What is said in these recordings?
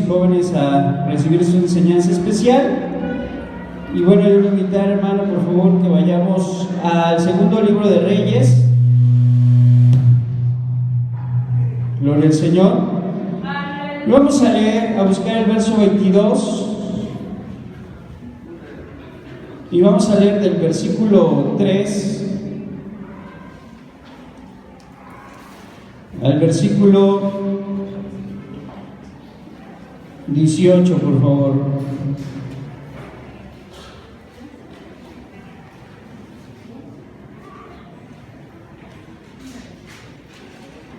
y jóvenes a recibir su enseñanza especial. Y bueno, yo voy a invitar, hermano, por favor, que vayamos al segundo libro de Reyes. Gloria al Señor. Y vamos a leer, a buscar el verso 22. Y vamos a leer del versículo 3 al versículo 18, por favor.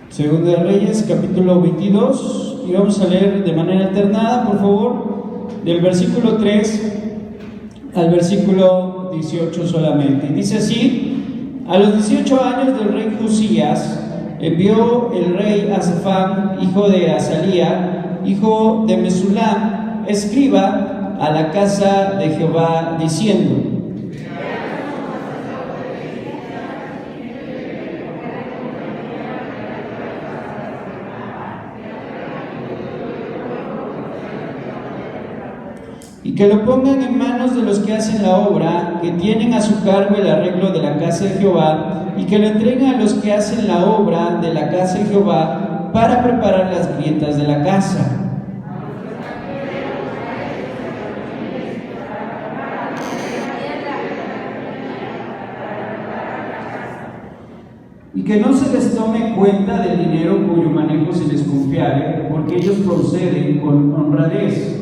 Segunda de Reyes, capítulo 22, y vamos a leer de manera alternada, por favor, del versículo 3 al versículo 18 solamente. Dice así: a los 18 años del rey Josías, envió el rey a Safán, hijo de Azalía, hijo de Mesulam, escriba, a la casa de Jehová, diciendo: y que lo pongan en manos de los que hacen la obra, que tienen a su cargo el arreglo de la casa de Jehová, y que lo entreguen a los que hacen la obra de la casa de Jehová para preparar las grietas de la casa. Y que no se les tome cuenta del dinero cuyo manejo se les confiare, porque ellos proceden con honradez.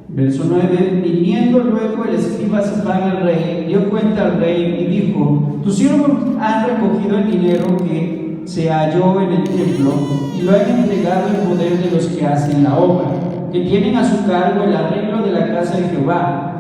Verso 9: viniendo luego el escriba Safán al rey, dio cuenta al rey y dijo: tus siervos han recogido el dinero que se halló en el templo y lo han entregado en poder de los que hacen la obra, que tienen a su cargo el arreglo de la casa de Jehová.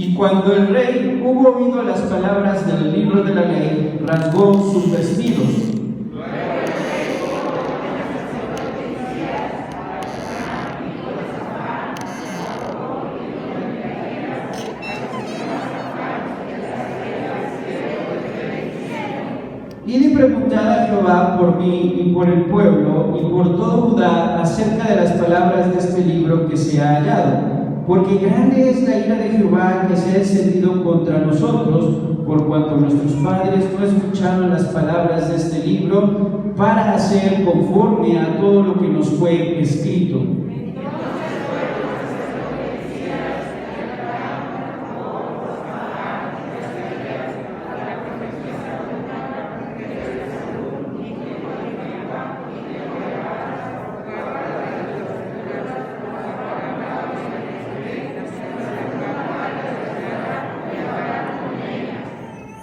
Y cuando el rey hubo oído las palabras del libro de la ley, rasgó sus vestidos. Y di preguntad a Jehová por mí y por el pueblo y por todo Judá acerca de las palabras de este libro que se ha hallado. Porque grande es la ira de Jehová que se ha encendido contra nosotros, por cuanto nuestros padres no escucharon las palabras de este libro para hacer conforme a todo lo que nos fue escrito.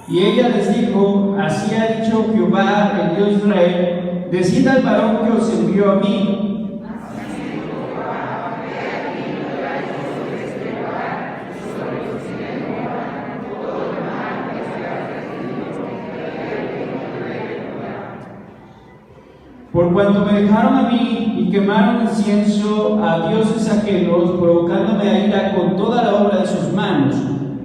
Y ella les dijo: así ha dicho Jehová, el Dios de Israel, decid al varón que os envió a mí. Por cuanto me dejaron a mí y quemaron incienso a dioses ajenos, provocándome a ira con toda la obra de sus manos,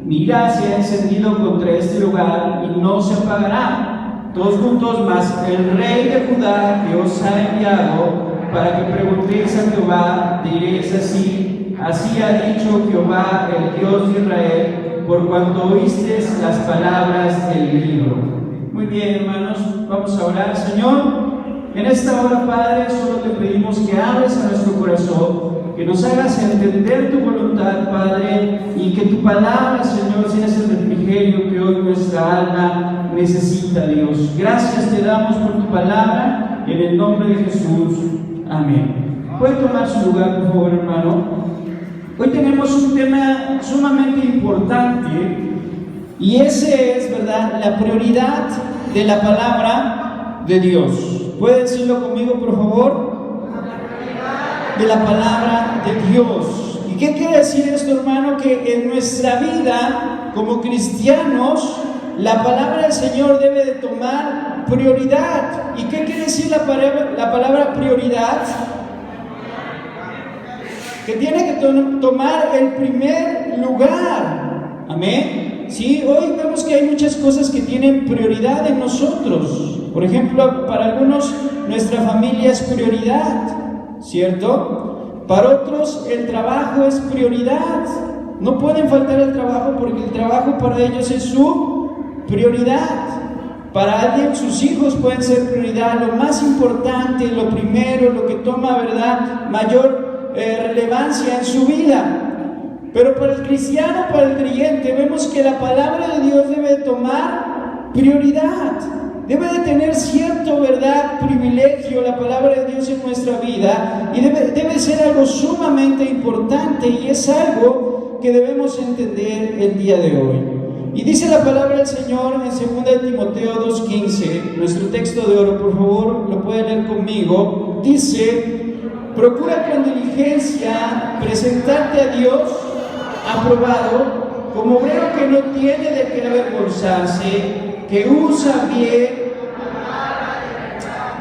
mi ira se ha encendido contra este lugar y no se apagará. Todos juntos, mas el rey de Judá que os ha enviado para que preguntéis a Jehová, diréis así: así ha dicho Jehová, el Dios de Israel, por cuanto oísteis las palabras del libro. Muy bien, hermanos, vamos a orar. Señor, en esta hora, Padre, solo te pedimos que abres a nuestro corazón, que nos hagas entender tu voluntad, Padre, y que tu palabra, Señor, sea ese refrigerio que hoy nuestra alma necesita, Dios. Gracias te damos por tu palabra, en el nombre de Jesús. Amén. ¿Puede tomar su lugar, por favor, hermano? Hoy tenemos un tema sumamente importante, y ese es, ¿verdad?, la prioridad de la palabra de Dios. ¿Puede decirlo conmigo, por favor? De la palabra de Dios. ¿Y qué quiere decir esto, hermano? Que en nuestra vida, como cristianos, la palabra del Señor debe de tomar prioridad. ¿Y qué quiere decir la palabra prioridad? Que tiene que tomar el primer lugar. Amén. Sí, hoy vemos que hay muchas cosas que tienen prioridad en nosotros. Por ejemplo, para algunos nuestra familia es prioridad, ¿cierto? Para otros el trabajo es prioridad. No pueden faltar al trabajo porque el trabajo para ellos es su prioridad. Para alguien sus hijos pueden ser prioridad, lo más importante, lo primero, lo que toma, ¿verdad?, mayor relevancia en su vida. Pero para el cristiano, para el creyente, vemos que la palabra de Dios debe de tomar prioridad, debe de tener cierto, ¿verdad?, privilegio la palabra de Dios en nuestra vida, y debe ser algo sumamente importante, y es algo que debemos entender el día de hoy. Y dice la palabra del Señor en 2 Timoteo 2:15, nuestro texto de oro, por favor, lo puede leer conmigo. Dice: procura con diligencia presentarte a Dios aprobado, como obrero que no tiene de qué avergonzarse, que usa bien.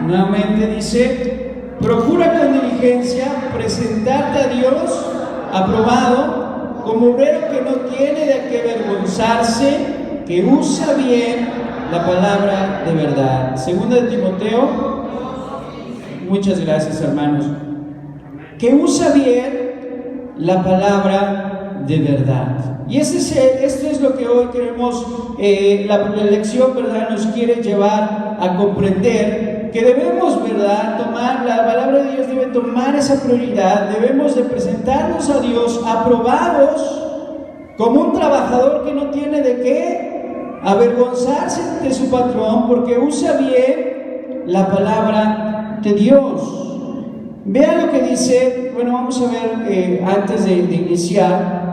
Nuevamente dice: procura con diligencia presentarte a Dios aprobado, como obrero que no tiene de qué avergonzarse, que usa bien la palabra de verdad. 2 Timoteo, muchas gracias, hermanos. Que usa bien la palabra de verdad. Y esto es lo que hoy queremos, la lección, ¿verdad?, nos quiere llevar a comprender que debemos, ¿verdad?, tomar, la palabra de Dios debe tomar esa prioridad. Debemos de presentarnos a Dios aprobados como un trabajador que no tiene de qué avergonzarse de su patrón, porque usa bien la palabra de Dios. Vean lo que dice. Bueno, vamos a ver, antes de iniciar,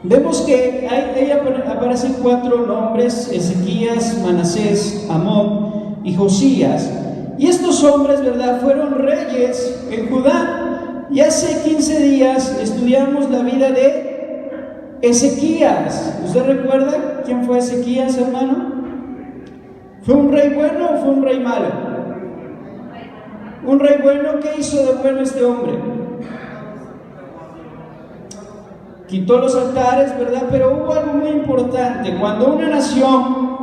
vemos que ahí aparecen 4 nombres: Ezequías, Manasés, Amón y Josías. Y estos hombres, ¿verdad?, fueron reyes en Judá. Y hace 15 días estudiamos la vida de Ezequías. ¿Usted recuerda quién fue Ezequías, hermano? ¿Fue un rey bueno o fue un rey malo? Un rey bueno. ¿Qué hizo de bueno este hombre? Quitó los altares, ¿verdad? Pero hubo algo muy importante. Cuando una nación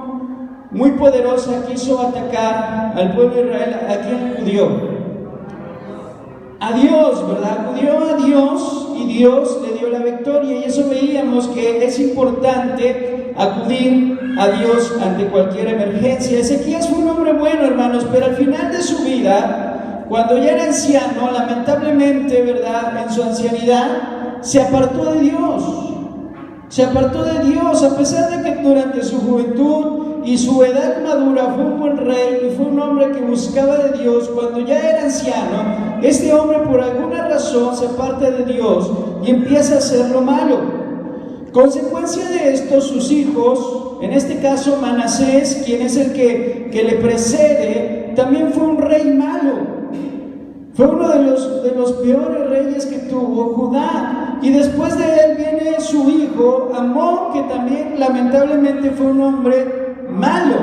muy poderosa quiso atacar al pueblo de Israel, ¿a quién acudió? A Dios, ¿verdad? Acudió a Dios y Dios le dio la victoria. Y eso veíamos que es importante acudir a Dios ante cualquier emergencia. Ezequías fue un hombre bueno, hermanos, pero al final de su vida, cuando ya era anciano, lamentablemente, ¿verdad?, en su ancianidad, se apartó de Dios. Se apartó de Dios, a pesar de que durante su juventud y su edad madura fue un buen rey y fue un hombre que buscaba de Dios. Cuando ya era anciano, este hombre por alguna razón se aparta de Dios y empieza a hacer lo malo. Consecuencia de esto, sus hijos, en este caso Manasés, quien es el que le precede, también fue un rey malo. Fue uno de los peores reyes que tuvo Judá. Y después de él viene su hijo Amón, que también lamentablemente fue un hombre malo.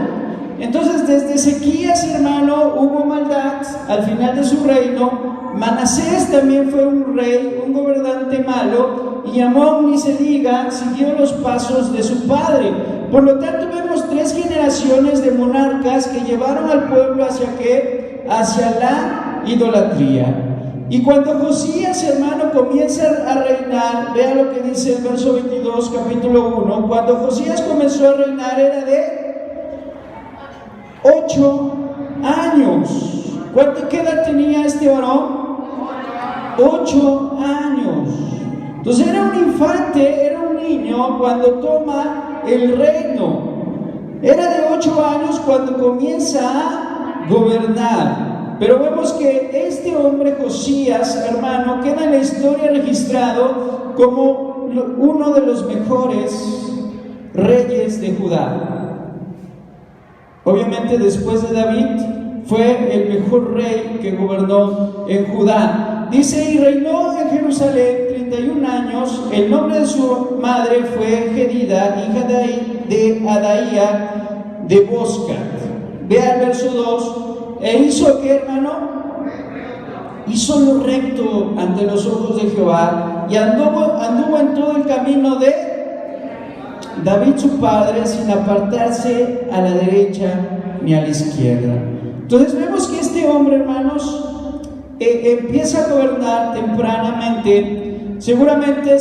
Entonces, desde Ezequías, hermano, hubo maldad al final de su reino. Manasés también fue un rey, un gobernante malo. Y Amón, ni se diga, siguió los pasos de su padre. Por lo tanto, vemos 3 generaciones de monarcas que llevaron al pueblo ¿hacia qué? Hacia la idolatría. Y cuando Josías, hermano, comienza a reinar, vea lo que dice el verso 22, capítulo 1. Cuando Josías comenzó a reinar era de 8 años. ¿Qué edad tenía este varón? 8 años. Entonces era un infante, era un niño cuando toma el reino. Era de 8 años cuando comienza a gobernar. Pero vemos que este hombre Josías, hermano, queda en la historia registrado como uno de los mejores reyes de Judá. Obviamente después de David fue el mejor rey que gobernó en Judá. Dice, y reinó en Jerusalén 31 años. El nombre de su madre fue Gedida, hija de Adaía de Boscat. Vea el verso 2. E hizo, ¿qué, hermano? Hizo lo recto ante los ojos de Jehová, y anduvo en todo el camino de David su padre, sin apartarse a la derecha ni a la izquierda. Entonces vemos que este hombre, hermanos, empieza a gobernar tempranamente. Seguramente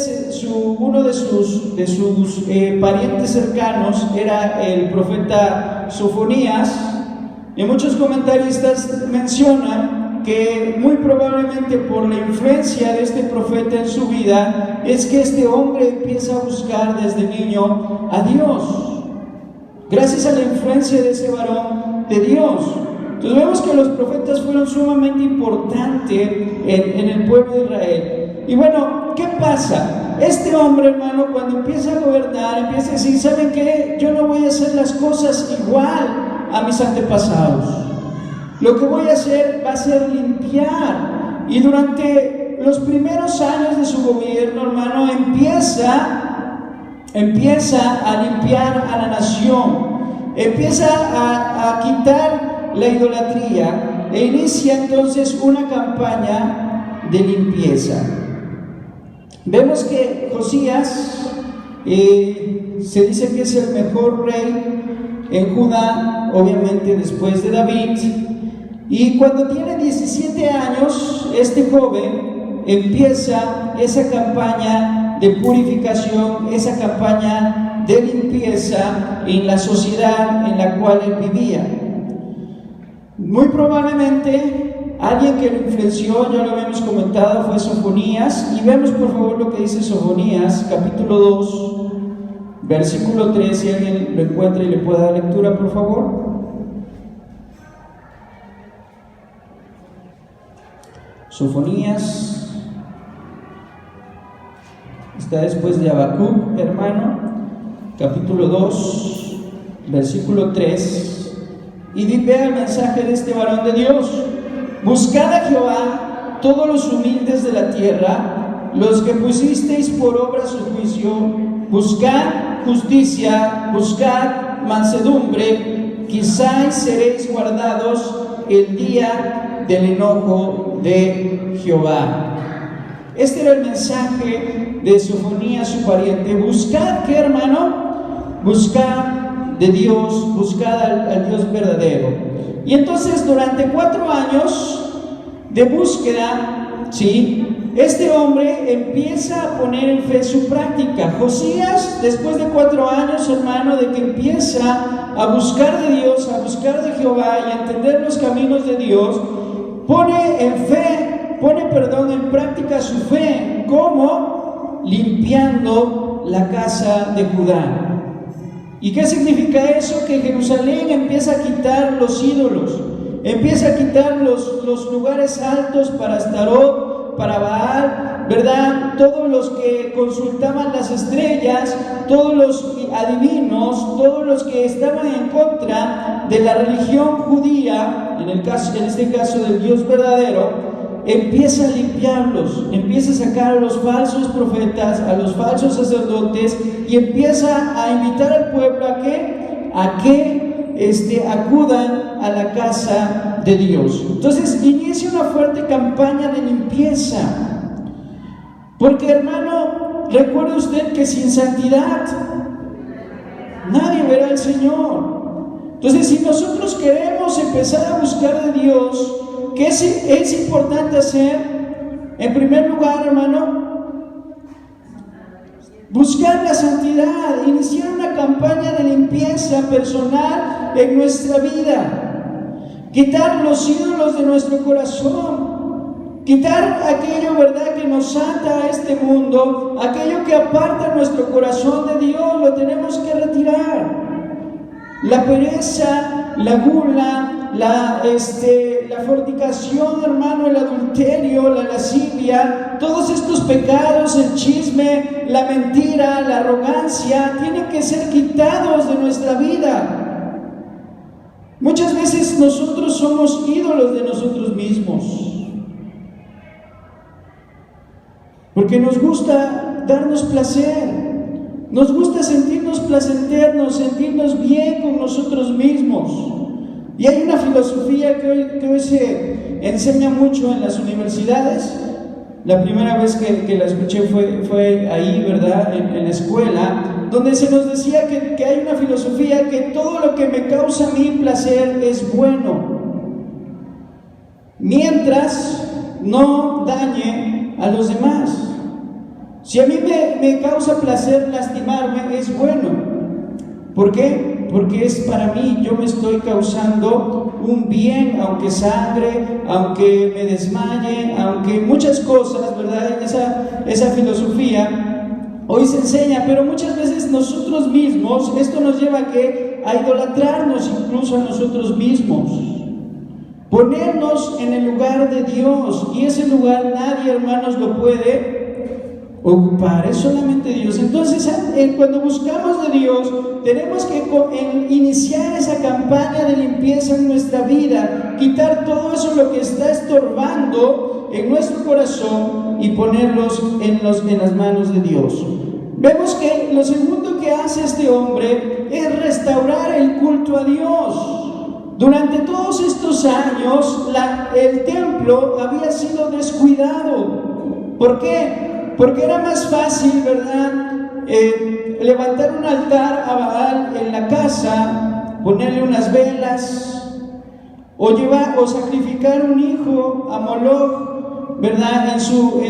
uno de sus parientes cercanos era el profeta Sofonías, y muchos comentaristas mencionan que muy probablemente por la influencia de este profeta en su vida es que este hombre empieza a buscar desde niño a Dios, gracias a la influencia de ese varón de Dios. Entonces vemos que los profetas fueron sumamente importantes en el pueblo de Israel. Y bueno, ¿qué pasa? Este hombre, hermano, cuando empieza a gobernar, empieza a decir, ¿saben qué? Yo no voy a hacer las cosas igual a mis antepasados. Lo que voy a hacer va a ser limpiar. Y durante los primeros años de su gobierno, hermano, empieza a limpiar a la nación. Empieza a quitar la idolatría e inicia entonces una campaña de limpieza. Vemos que Josías se dice que es el mejor rey en Judá, obviamente después de David, y cuando tiene 17 años, este joven empieza esa campaña de purificación, esa campaña de limpieza en la sociedad en la cual él vivía. Muy probablemente alguien que lo influenció, ya lo habíamos comentado, fue Sofonías. Y vemos por favor lo que dice Sofonías, capítulo 2, versículo 3, si alguien lo encuentra y le puede dar lectura, por favor. Sofonías está después de Habacuc, hermano, capítulo 2, versículo 3. Y vea el mensaje de este varón de Dios: buscad a Jehová todos los humildes de la tierra, los que pusisteis por obra su juicio, buscad justicia, buscad mansedumbre, quizás seréis guardados el día del enojo de Jehová. Este era el mensaje de Sofonías, su pariente. Buscad, ¿qué, hermano? Buscad de Dios, buscad al Dios verdadero. Y entonces durante 4 años de búsqueda, ¿sí?, este hombre empieza a poner en fe su práctica. Josías, después de 4 años, hermano, de que empieza a buscar de Dios, a buscar de Jehová y a entender los caminos de Dios, pone en práctica su fe. ¿Cómo? Limpiando la casa de Judá. ¿Y qué significa eso? Que Jerusalén empieza a quitar los ídolos, empieza a quitar los lugares altos para Astarot, para Baal, ¿verdad? Todos los que consultaban las estrellas, todos los adivinos, todos los que estaban en contra de la religión judía, en este caso del Dios verdadero, empieza a limpiarlos, empieza a sacar a los falsos profetas, a los falsos sacerdotes, y empieza a invitar al pueblo a que acudan a la casa de Dios. Entonces inicia una fuerte campaña de limpieza, porque, hermano, recuerde usted que sin santidad nadie verá al Señor. Entonces, si nosotros queremos empezar a buscar de Dios, ¿qué es importante hacer? En primer lugar, hermano, buscar la santidad, iniciar una campaña de limpieza personal en nuestra vida, quitar los ídolos de nuestro corazón, quitar aquello, ¿verdad?, que nos ata a este mundo, aquello que aparta nuestro corazón de Dios, lo tenemos que retirar. La pereza, la gula, la fornicación, hermano, el adulterio, la lascivia, todos estos pecados, el chisme, la mentira, la arrogancia, tienen que ser quitados de nuestra vida. Muchas veces nosotros somos ídolos de nosotros mismos. porque nos gusta darnos placer. Nos gusta sentirnos placenteros, sentirnos bien con nosotros mismos. Y hay una filosofía que hoy se enseña mucho en las universidades. La primera vez que la escuché fue ahí, ¿verdad? En la escuela, donde se nos decía que hay una filosofía que todo lo que me causa a mí placer es bueno, mientras no dañe a los demás. Si a mí me causa placer lastimarme, es bueno. ¿Por qué? Porque es para mí, yo me estoy causando un bien, aunque sangre, aunque me desmaye, aunque muchas cosas, ¿verdad? Esa filosofía hoy se enseña, pero muchas veces nosotros mismos, esto nos lleva a idolatrarnos incluso a nosotros mismos, ponernos en el lugar de Dios, y ese lugar nadie, hermanos, lo puede ocupar, es solamente Dios. Entonces, cuando buscamos de Dios, tenemos que iniciar esa campaña de limpieza en nuestra vida, quitar todo eso lo que está estorbando en nuestro corazón y ponerlos en las manos de Dios. Vemos que lo segundo que hace este hombre es restaurar el culto a Dios. Durante todos estos años, el templo había sido descuidado. ¿Por qué? Porque era más fácil, ¿verdad?, levantar un altar a Baal en la casa, ponerle unas velas, o sacrificar un hijo a Moloch, ¿verdad?, en su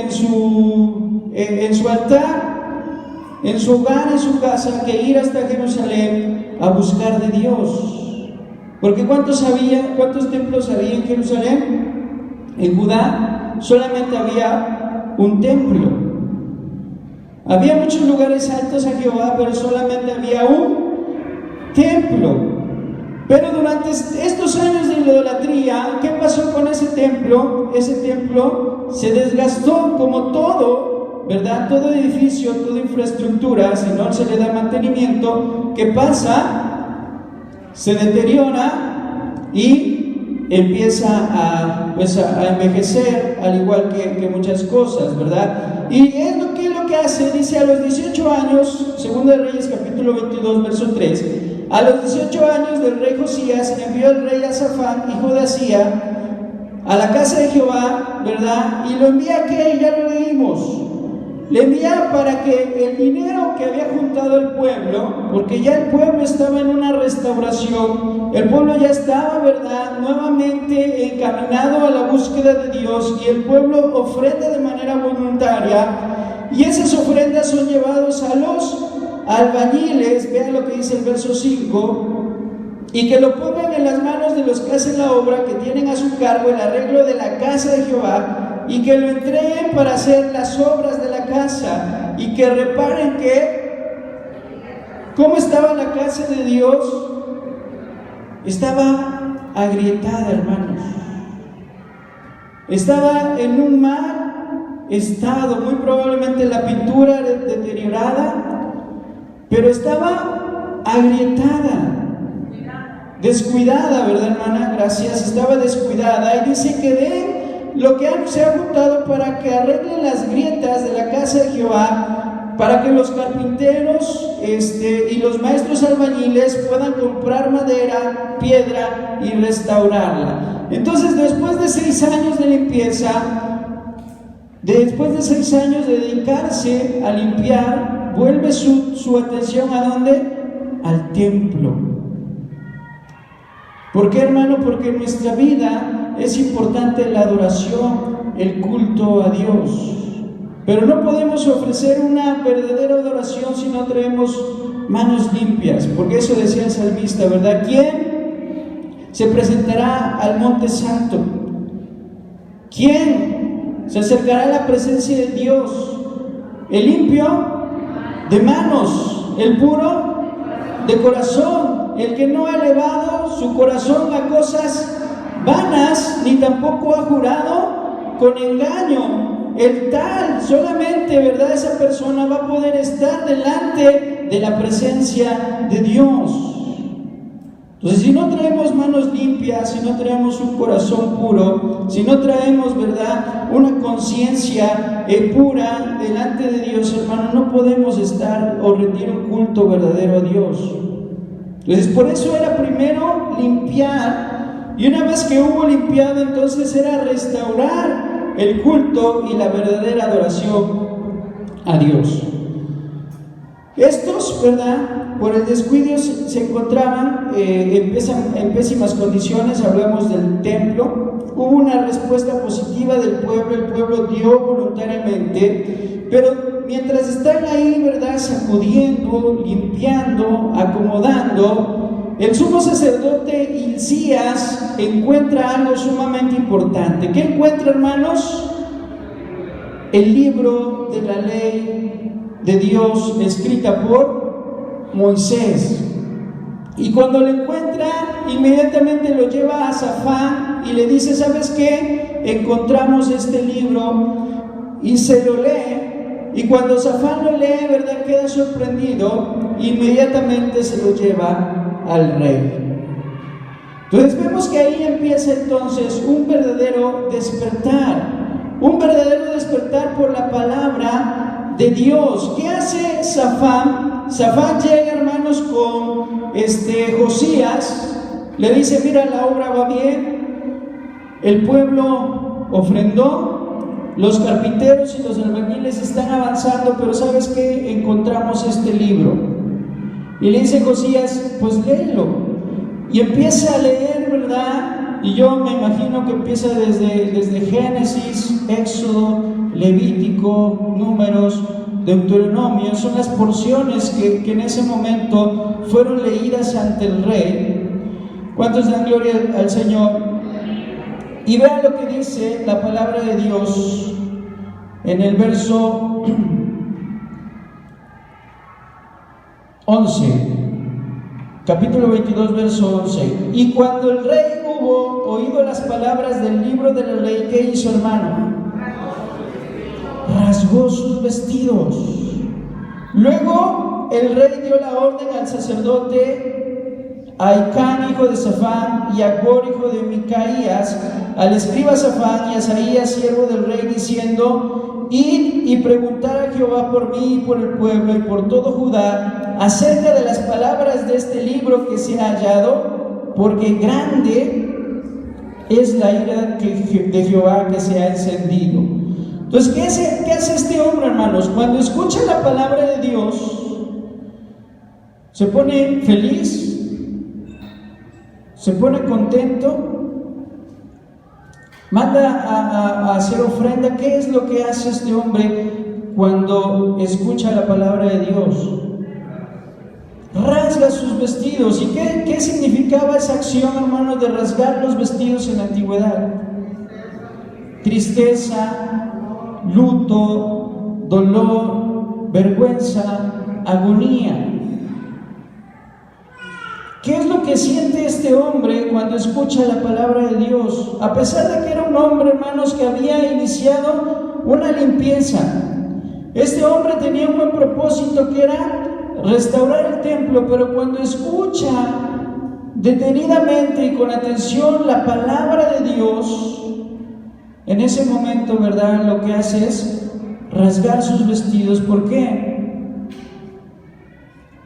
altar, en su hogar, en su casa, que ir hasta Jerusalén a buscar de Dios. Porque ¿cuántos templos había en Jerusalén? En Judá solamente había un templo. Había muchos lugares altos a Jehová, pero solamente había un templo. Pero durante estos años de idolatría, ¿qué pasó con ese templo? Ese templo se desgastó, como todo, ¿verdad? Todo edificio, toda infraestructura, si no se le da mantenimiento, ¿qué pasa? Se deteriora y empieza a envejecer, al igual que muchas cosas, ¿verdad? Y es lo que hace, dice, a los 18 años, 2 de Reyes capítulo 22, verso 3, a los 18 años del rey Josías, envió el rey Asafán, hijo de Asía, a la casa de Jehová, ¿verdad? Y lo envía, que ya lo leímos, le envía para que el dinero que había juntado el pueblo, porque ya el pueblo estaba en una restauración, el pueblo ya estaba, ¿verdad?, nuevamente encaminado a la búsqueda de Dios, y el pueblo ofrenda de manera voluntaria, y esas ofrendas son llevados a los albañiles, vean lo que dice el verso 5, y que lo pongan en las manos de los que hacen la obra, que tienen a su cargo el arreglo de la casa de Jehová, y que lo entreguen para hacer las obras de la casa, y que reparen ¿cómo estaba la casa de Dios? Estaba agrietada, hermanos. Estaba en un mal estado, muy probablemente la pintura deteriorada, pero estaba agrietada, descuidada, ¿verdad, hermana? Gracias, estaba descuidada. Y dice que den lo que se ha juntado para que arreglen las grietas de la casa de Jehová, para que los carpinteros y los maestros albañiles puedan comprar madera, piedra y restaurarla. Entonces, después de 6 años de limpieza, después de 6 años de dedicarse a limpiar, vuelve su atención ¿a dónde? Al templo. ¿Por qué, hermano? Porque en nuestra vida es importante la adoración, el culto a Dios. Pero no podemos ofrecer una verdadera adoración si no traemos manos limpias, porque eso decía el salmista, ¿verdad? ¿Quién se presentará al monte santo? ¿Quién se acercará a la presencia de Dios? El limpio de manos, el puro de corazón, el que no ha elevado su corazón a cosas vanas, ni tampoco ha jurado con engaño. El tal, solamente, ¿verdad?, esa persona va a poder estar delante de la presencia de Dios. Entonces, si no traemos manos limpias, si no traemos un corazón puro, si no traemos, ¿verdad?, una conciencia pura delante de Dios, hermano, no podemos estar o rendir un culto verdadero a Dios. Entonces, por eso era primero limpiar, y una vez que hubo limpiado, entonces era restaurar el culto y la verdadera adoración a Dios. Estos, ¿verdad?, por el descuido se encontraban en pésimas condiciones. Hablamos del templo. Hubo una respuesta positiva del pueblo, el pueblo dio voluntariamente, pero mientras están ahí, ¿verdad?, sacudiendo, limpiando, acomodando, el sumo sacerdote Hilcías encuentra algo sumamente importante. ¿Qué encuentra, hermanos? El libro de la ley de Dios escrita por Moisés. Y cuando lo encuentra, inmediatamente lo lleva a Safán y le dice: ¿sabes qué? Encontramos este libro, y se lo lee. Y cuando Safán lo lee, ¿verdad?, queda sorprendido, inmediatamente se lo lleva al rey. Entonces vemos que ahí empieza entonces un verdadero despertar por la palabra de Dios. ¿Qué hace Safán? Safán llega, hermanos, con Josías, le dice: mira, la obra va bien, el pueblo ofrendó, los carpinteros y los albañiles están avanzando, pero ¿sabes qué? Encontramos este libro. Y le dice Josías: pues léelo. Y empieza a leer, ¿verdad? Y yo me imagino que empieza desde Génesis, Éxodo, Levítico, Números, Deuteronomio. Son las porciones que en ese momento fueron leídas ante el rey. ¿Cuántos dan gloria al Señor? Y vean lo que dice la palabra de Dios en el verso 11, capítulo 22, verso 11. Y cuando el rey hubo oído las palabras del libro de la ley, ¿qué hizo, hermano? Rasgó sus vestidos. Luego el rey dio la orden al sacerdote Ahicán, hijo de Safán, y a Acbor, hijo de Micaías, al escriba Safán y a Asaías, siervo del rey, diciendo: id y preguntad a Jehová por mí y por el pueblo y por todo Judá acerca de las palabras de este libro que se ha hallado, porque grande es la ira de Jehová que se ha encendido. Entonces, ¿qué hace este hombre, hermanos? Cuando escucha la palabra de Dios, se pone feliz, se pone contento, manda a hacer ofrenda. ¿Qué es lo que hace este hombre cuando escucha la palabra de Dios? Rasga sus vestidos. ¿Y qué significaba esa acción, hermanos, de rasgar los vestidos en la antigüedad? Tristeza, luto, dolor, vergüenza, agonía. ¿Qué es lo que siente este hombre cuando escucha la palabra de Dios? A pesar de que era un hombre, hermanos, que había iniciado una limpieza, este hombre tenía un buen propósito, que era restaurar el templo, pero cuando escucha detenidamente y con atención la palabra de Dios, en ese momento, ¿verdad?, lo que hace es rasgar sus vestidos. ¿Por qué?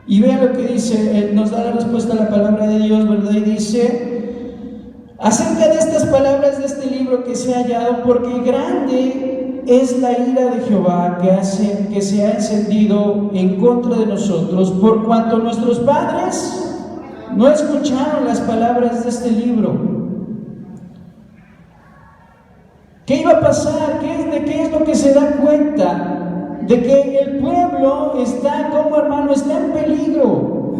Y vean lo que dice, nos da la respuesta a la palabra de Dios, ¿verdad? Y dice acerca de estas palabras de este libro que se ha hallado: porque grande es la ira de Jehová que se ha encendido en contra de nosotros, por cuanto nuestros padres no escucharon las palabras de este libro. ¿Qué iba a pasar? ¿De qué es lo que se da cuenta? De que el pueblo está, como hermano, está en peligro.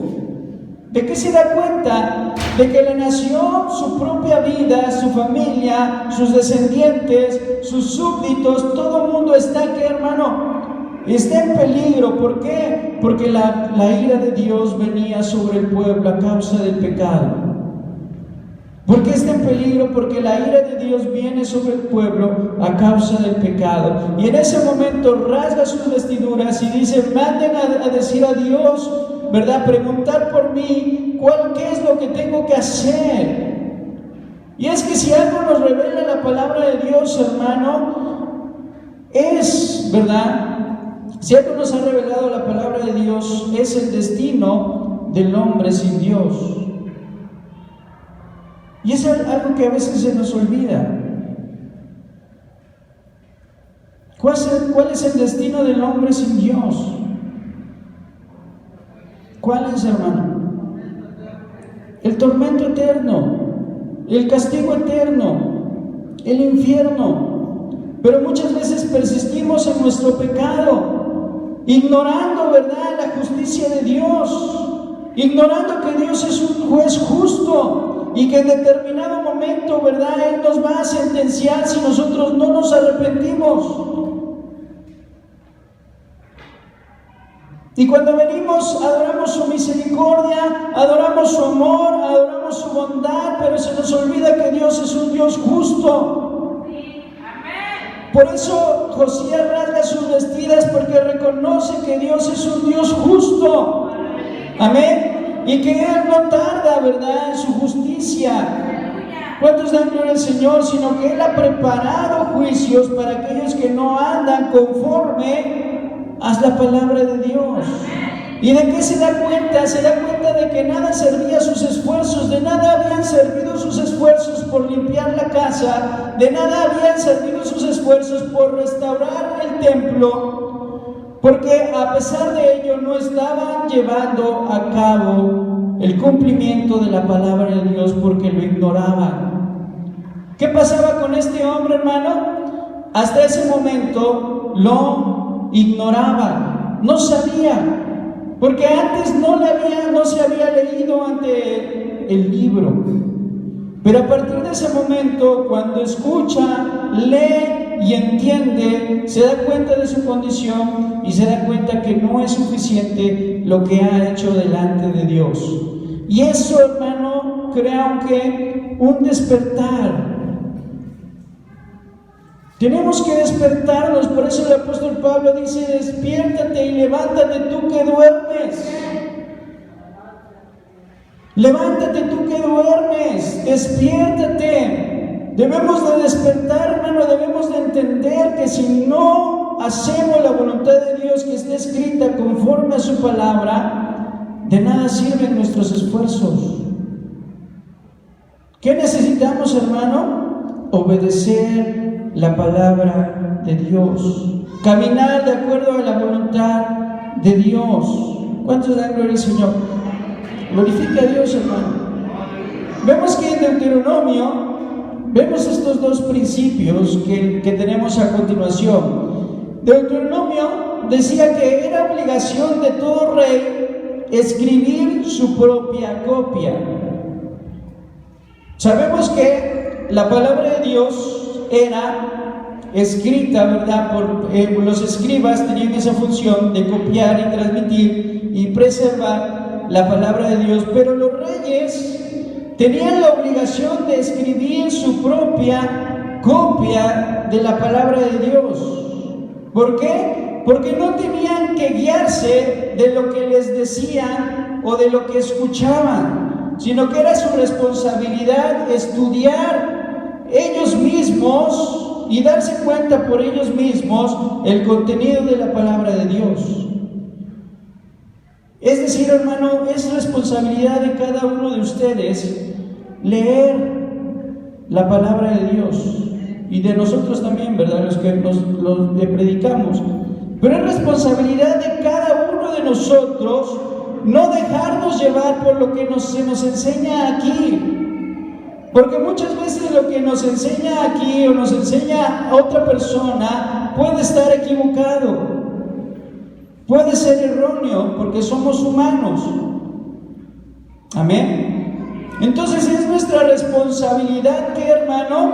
¿De qué se da cuenta? De que la nación, su propia vida, su familia, sus descendientes, sus súbditos, todo el mundo está, ¿qué, hermano? Está en peligro. ¿Por qué? Porque la ira de Dios venía sobre el pueblo a causa del pecado. ¿Por qué está en peligro? Porque la ira de Dios viene sobre el pueblo a causa del pecado. Y en ese momento rasga sus vestiduras y dice: manden a decir a Dios, ¿verdad?, preguntar por mí qué es lo que tengo que hacer. Y es que si algo nos revela la palabra de Dios, hermano, es, ¿verdad?, si algo nos ha revelado la palabra de Dios, es el destino del hombre sin Dios. Y es algo que a veces se nos olvida. ¿Cuál es el destino del hombre sin Dios? ¿Cuál es, hermano? El tormento eterno, el castigo eterno, el infierno. Pero muchas veces persistimos en nuestro pecado, ignorando, ¿verdad?, la justicia de Dios, ignorando que Dios es un juez justo y que en determinado momento, ¿verdad?, Él nos va a sentenciar si nosotros no nos arrepentimos. Y cuando venimos, adoramos su misericordia, adoramos su amor, adoramos su bondad, pero se nos olvida que Dios es un Dios justo. Por eso Josías rasga sus vestidas, porque reconoce que Dios es un Dios justo. Amén. Y que Él no tarda, ¿verdad?, en su justicia. ¿Cuántos dan gloria al Señor? Sino que Él ha preparado juicios para aquellos que no andan conforme a la palabra de Dios. ¿Y de qué se da cuenta? Se da cuenta de que nada servía sus esfuerzos, de nada habían servido sus esfuerzos por limpiar la casa, de nada habían servido sus esfuerzos por restaurar el templo, porque a pesar de ello no estaban llevando a cabo el cumplimiento de la palabra de Dios porque lo ignoraban. ¿Qué pasaba con este hombre, hermano? Hasta ese momento lo ignoraba, no sabía, porque antes no se había leído ante el libro. Pero a partir de ese momento, cuando escucha, lee y entiende, se da cuenta de su condición y se da cuenta que no es suficiente lo que ha hecho delante de Dios. Y eso, hermano, crea un despertar. Tenemos que despertarnos, por eso el apóstol Pablo dice: despiértate y levántate tú que duermes. Levántate tú que duermes, despiértate. Debemos de despertar, hermano, debemos de entender que si no hacemos la voluntad de Dios que está escrita conforme a su palabra, de nada sirven nuestros esfuerzos. ¿Qué necesitamos, hermano? Obedecer la palabra de Dios, caminar de acuerdo a la voluntad de Dios. ¿Cuántos dan gloria al Señor? Glorifica a Dios, hermano. Vemos que en Deuteronomio vemos estos dos principios que tenemos a continuación. Deuteronomio decía que era obligación de todo rey escribir su propia copia. Sabemos que la palabra de Dios era escrita, ¿verdad?, por los escribas. Tenían esa función de copiar y transmitir y preservar la palabra de Dios, pero los reyes tenían la obligación de escribir su propia copia de la palabra de Dios. ¿Por qué? Porque no tenían que guiarse de lo que les decían o de lo que escuchaban, sino que era su responsabilidad estudiar ellos mismos y darse cuenta por ellos mismos el contenido de la palabra de Dios. Es decir, hermano, es responsabilidad de cada uno de ustedes leer la palabra de Dios, y de nosotros también, ¿verdad?, los que le predicamos. Pero es responsabilidad de cada uno de nosotros no dejarnos llevar por lo que se nos enseña aquí. Porque muchas veces lo que nos enseña aquí o nos enseña a otra persona puede estar equivocado, puede ser erróneo, porque somos humanos. Amén. Entonces es nuestra responsabilidad, que, hermano,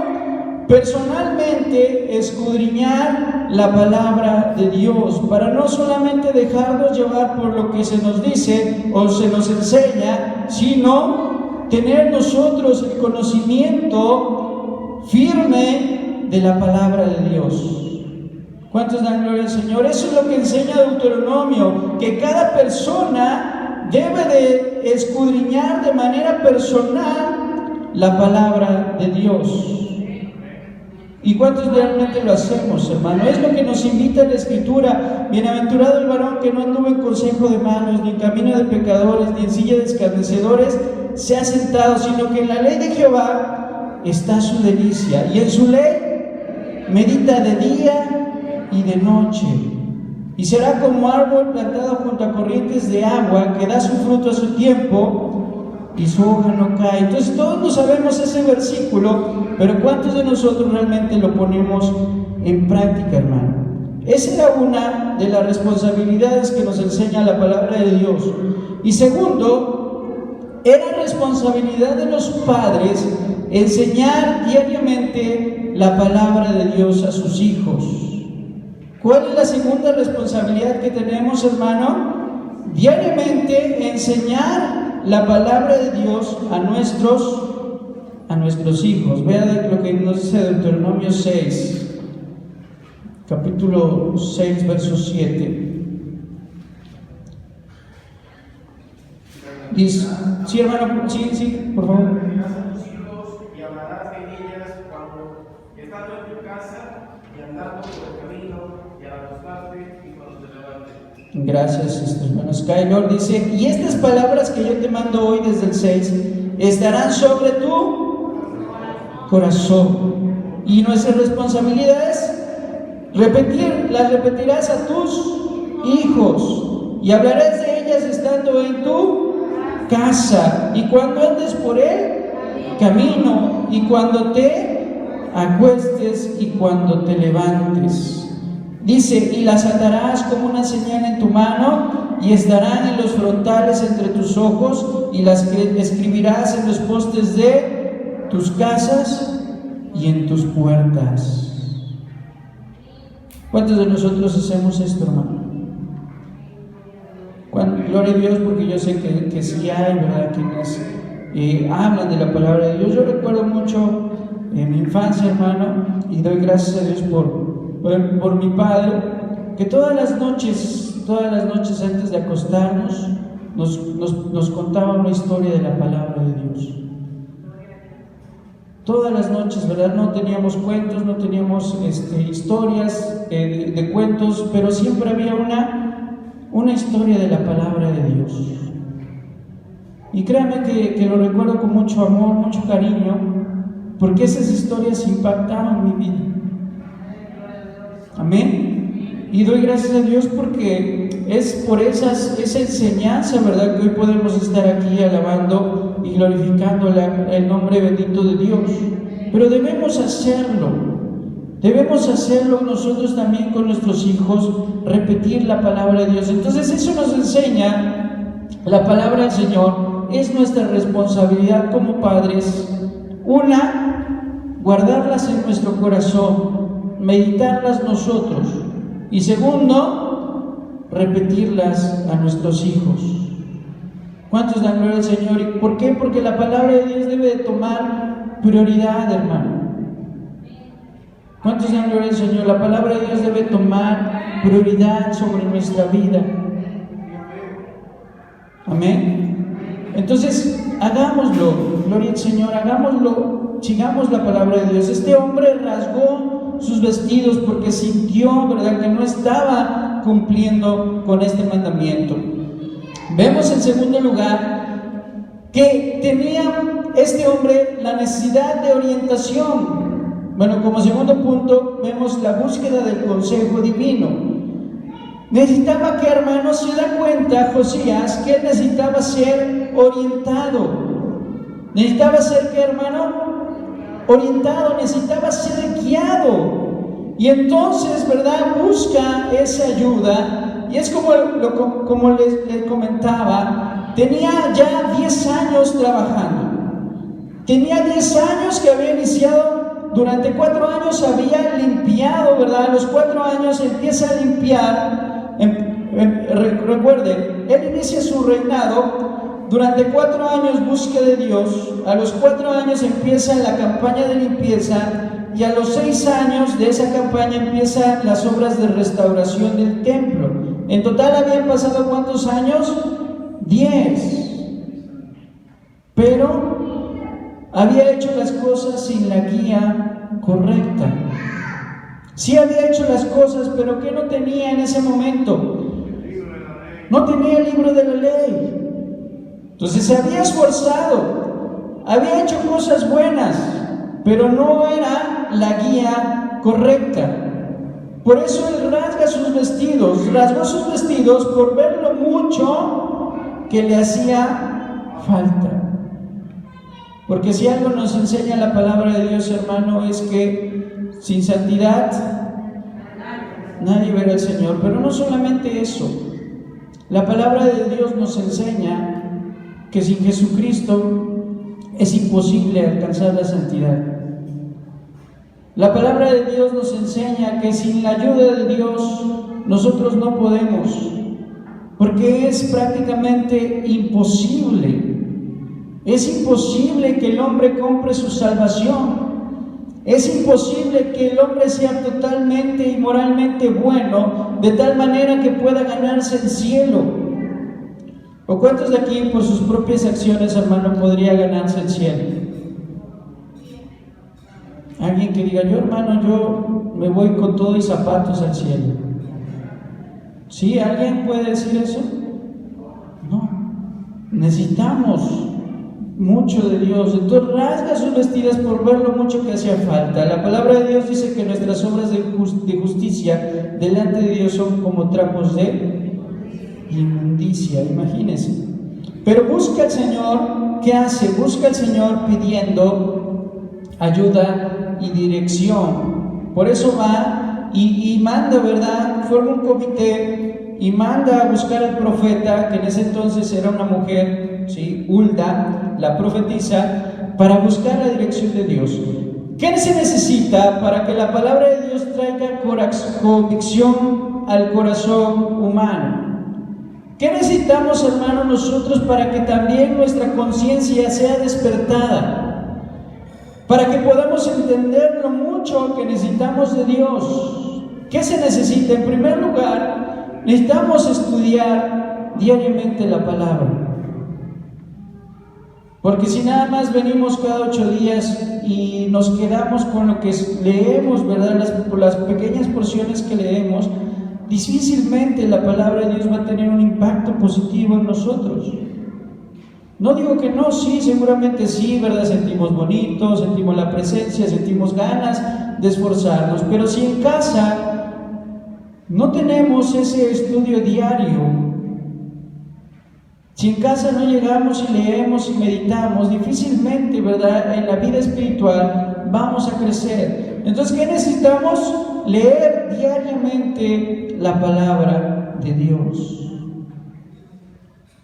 personalmente escudriñar la palabra de Dios, para no solamente dejarnos llevar por lo que se nos dice o se nos enseña, sino tener nosotros el conocimiento firme de la palabra de Dios. ¿Cuántos dan gloria al Señor? Eso es lo que enseña Deuteronomio, que cada persona debe de escudriñar de manera personal la palabra de Dios. ¿Y cuántos realmente lo hacemos, hermano? Es lo que nos invita la Escritura. Bienaventurado el varón que no anduvo en consejo de malos, ni en camino de pecadores, ni en silla de escarnecedores se ha sentado, sino que en la ley de Jehová está su delicia, y en su ley medita de día y de noche. Y será como árbol plantado junto a corrientes de agua, que da su fruto a su tiempo, y su hoja no cae. Entonces todos no sabemos ese versículo, pero ¿cuántos de nosotros realmente lo ponemos en práctica, hermano? Esa era una de las responsabilidades que nos enseña la palabra de Dios. Y segundo, era responsabilidad de los padres enseñar diariamente la palabra de Dios a sus hijos. ¿Cuál es la segunda responsabilidad que tenemos, hermano? Diariamente enseñar la palabra de Dios a nuestros hijos. Vea lo que nos dice Deuteronomio 6, capítulo 6, verso 7. Dice, sí, hermano, sí, por favor. Y hablarás de ellas cuando estando en tu casa y andando por el camino y al acostarte y cuando te levantes. Gracias, hermanos. Skylar dice, y estas palabras que yo te mando hoy desde el 6 estarán sobre tu corazón. Y nuestra responsabilidad es las repetirás a tus hijos y hablarás de ellas estando en tu casa y cuando andes por el camino y cuando te acuestes y cuando te levantes. Dice, y las atarás como una señal en tu mano y estarán en los frontales entre tus ojos y las escribirás en los postes de tus casas y en tus puertas. ¿Cuántos de nosotros hacemos esto, hermano? Gloria a Dios, porque yo sé que sí hay, ¿verdad?, quienes hablan de la palabra de Dios. Yo recuerdo mucho en mi infancia, hermano, y doy gracias a Dios por mi padre, que todas las noches antes de acostarnos nos contaba una historia de la palabra de Dios. Todas las noches, ¿verdad? No teníamos cuentos, no teníamos historias de cuentos, pero siempre había una historia de la palabra de Dios. Y créanme que lo recuerdo con mucho amor, mucho cariño, porque esas historias impactaron mi vida. Amén. Y doy gracias a Dios porque es por esa enseñanza, ¿verdad?, que hoy podemos estar aquí alabando y glorificando el nombre bendito de Dios. Pero debemos hacerlo nosotros también con nuestros hijos, repetir la palabra de Dios. Entonces eso nos enseña la palabra del Señor. Es nuestra responsabilidad como padres, guardarlas en nuestro corazón, meditarlas nosotros, y segundo, repetirlas a nuestros hijos. ¿Cuántos dan gloria al Señor? ¿Y por qué? Porque la palabra de Dios debe de tomar prioridad, hermano. ¿Cuántos dan gloria al Señor? La palabra de Dios debe tomar prioridad sobre nuestra vida. Amén. Entonces, hagámoslo, gloria al Señor, hagámoslo, sigamos la palabra de Dios. Este hombre rasgó sus vestidos porque sintió, ¿verdad?, que no estaba cumpliendo con este mandamiento. Vemos en segundo lugar que tenía este hombre la necesidad de orientación. Bueno, como segundo punto vemos la búsqueda del consejo divino. Necesitaba que, hermano, se da cuenta Josías que él necesitaba ser orientado. Necesitaba ser, ¿qué, hermano? Orientado, necesitaba ser guiado. Y entonces, ¿verdad?, busca esa ayuda. Y es como les comentaba, tenía ya 10 años trabajando. Tenía 10 años que había iniciado. Durante 4 años había limpiado, ¿verdad? A los 4 años empieza a limpiar. Recuerde, él inicia su reinado. Durante 4 años busca de Dios. A los 4 años empieza la campaña de limpieza. Y a los 6 años de esa campaña empiezan las obras de restauración del templo. En total habían pasado ¿cuántos años? 10. Pero había hecho las cosas sin la guía correcta. Sí había hecho las cosas, pero ¿qué no tenía en ese momento? No tenía el libro de la ley. Entonces se había esforzado, había hecho cosas buenas, pero no era la guía correcta. Por eso él rasgó sus vestidos por ver lo mucho que le hacía falta. Porque si algo nos enseña la palabra de Dios, hermano, es que sin santidad nadie verá al Señor. Pero no solamente eso, la palabra de Dios nos enseña que sin Jesucristo es imposible alcanzar la santidad. La palabra de Dios nos enseña que sin la ayuda de Dios nosotros no podemos, porque es prácticamente imposible. Es imposible que el hombre compre su salvación. Es imposible que el hombre sea totalmente y moralmente bueno, de tal manera que pueda ganarse el cielo. ¿O cuántos de aquí por sus propias acciones, hermano, podría ganarse el cielo? Alguien que diga, yo hermano, yo me voy con todo y zapatos al cielo. ¿Sí? ¿Alguien puede decir eso? No. Necesitamos mucho de Dios. Entonces rasga sus vestidas por ver lo mucho que hacía falta. La palabra de Dios dice que nuestras obras de justicia delante de Dios son como trapos de inmundicia, imagínense. Pero busca al Señor. ¿Qué hace? Busca al Señor pidiendo ayuda y dirección. Por eso va y manda, ¿verdad? Forma un comité y manda a buscar al profeta, que en ese entonces era una mujer, ¿sí? Hulda, la profetisa, para buscar la dirección de Dios. ¿Qué se necesita para que la palabra de Dios traiga convicción al corazón humano? ¿Qué necesitamos, hermanos, nosotros para que también nuestra conciencia sea despertada? Para que podamos entender lo mucho que necesitamos de Dios. ¿Qué se necesita? En primer lugar, necesitamos estudiar diariamente la palabra. Porque si nada más venimos cada 8 días y nos quedamos con lo que leemos, ¿verdad? Las pequeñas porciones que leemos, difícilmente la palabra de Dios va a tener un impacto positivo en nosotros. No digo que no, sí, seguramente sí, ¿verdad? Sentimos bonito, sentimos la presencia, sentimos ganas de esforzarnos, pero si en casa no tenemos ese estudio diario, si en casa no llegamos y leemos y meditamos, difícilmente, ¿verdad?, en la vida espiritual vamos a crecer. Entonces, ¿qué necesitamos? Leer diariamente la palabra de Dios.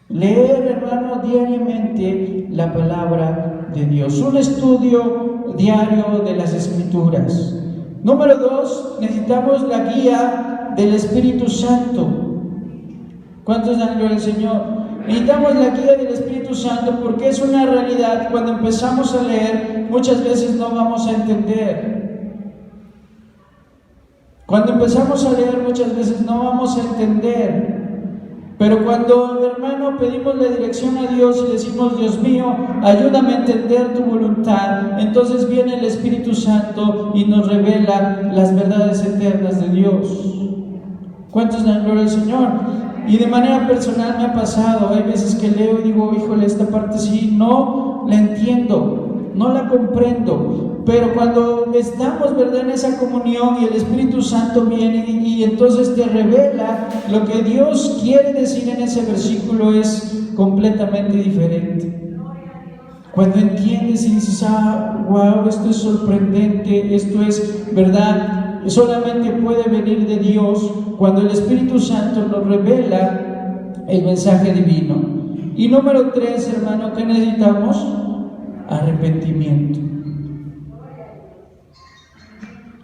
Leer, hermano, diariamente la palabra de Dios. Un estudio diario de las Escrituras. Número 2, necesitamos la guía del Espíritu Santo. ¿Cuántos dan gloria al Señor? Necesitamos la guía del Espíritu Santo porque es una realidad. Cuando empezamos a leer, muchas veces no vamos a entender. Cuando empezamos a leer, muchas veces no vamos a entender. Pero cuando, hermano, pedimos la dirección a Dios y decimos, Dios mío, ayúdame a entender tu voluntad, entonces viene el Espíritu Santo y nos revela las verdades eternas de Dios. ¿Cuántos dan gloria al Señor? Y de manera personal me ha pasado, hay veces que leo y digo, híjole, esta parte sí, no la entiendo, no la comprendo, pero cuando estamos, ¿verdad?, en esa comunión y el Espíritu Santo viene y entonces te revela lo que Dios quiere decir en ese versículo, es completamente diferente. Cuando entiendes y dices, wow, esto es sorprendente, esto es verdad, solamente puede venir de Dios cuando el Espíritu Santo nos revela el mensaje divino. Y número 3, hermano, ¿qué necesitamos? Arrepentimiento.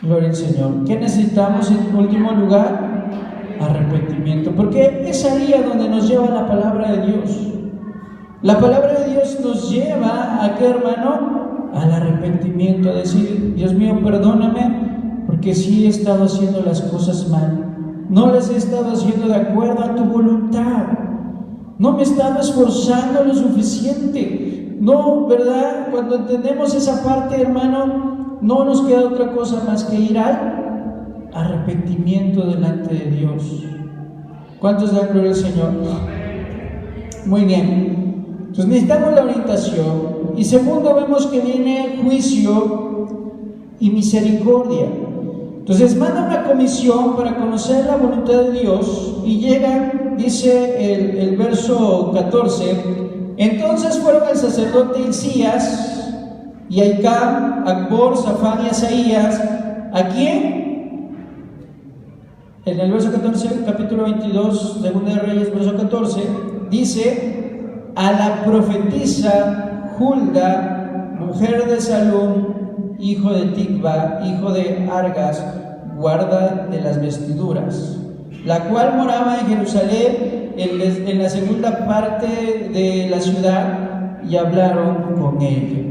Gloria al Señor. ¿Qué necesitamos en último lugar? Arrepentimiento. Porque es ahí a donde nos lleva la palabra de Dios. La palabra de Dios nos lleva a ¿qué, hermano? Al arrepentimiento, a decir, Dios mío, perdóname, porque sí he estado haciendo las cosas mal. No las he estado haciendo de acuerdo a tu voluntad. no me estaba esforzando lo suficiente. No, ¿verdad? Cuando entendemos esa parte, hermano, no nos queda otra cosa más que ir al arrepentimiento delante de Dios. ¿Cuántos dan gloria al Señor? Muy bien. Entonces necesitamos la orientación. Y segundo, vemos que viene juicio y misericordia. Entonces manda una comisión para conocer la voluntad de Dios y llegan, dice el verso 14, entonces fueron el sacerdote Hilcías y Ahicam, Acbor, Safán y Asaías. ¿A quién? En el verso 14, capítulo 22, Segunda de Reyes, verso 14, dice, a la profetisa Hulda, mujer de Salum, hijo de Tikva, hijo de Argas, guarda de las vestiduras, la cual moraba en Jerusalén, en la segunda parte de la ciudad, y hablaron con ella.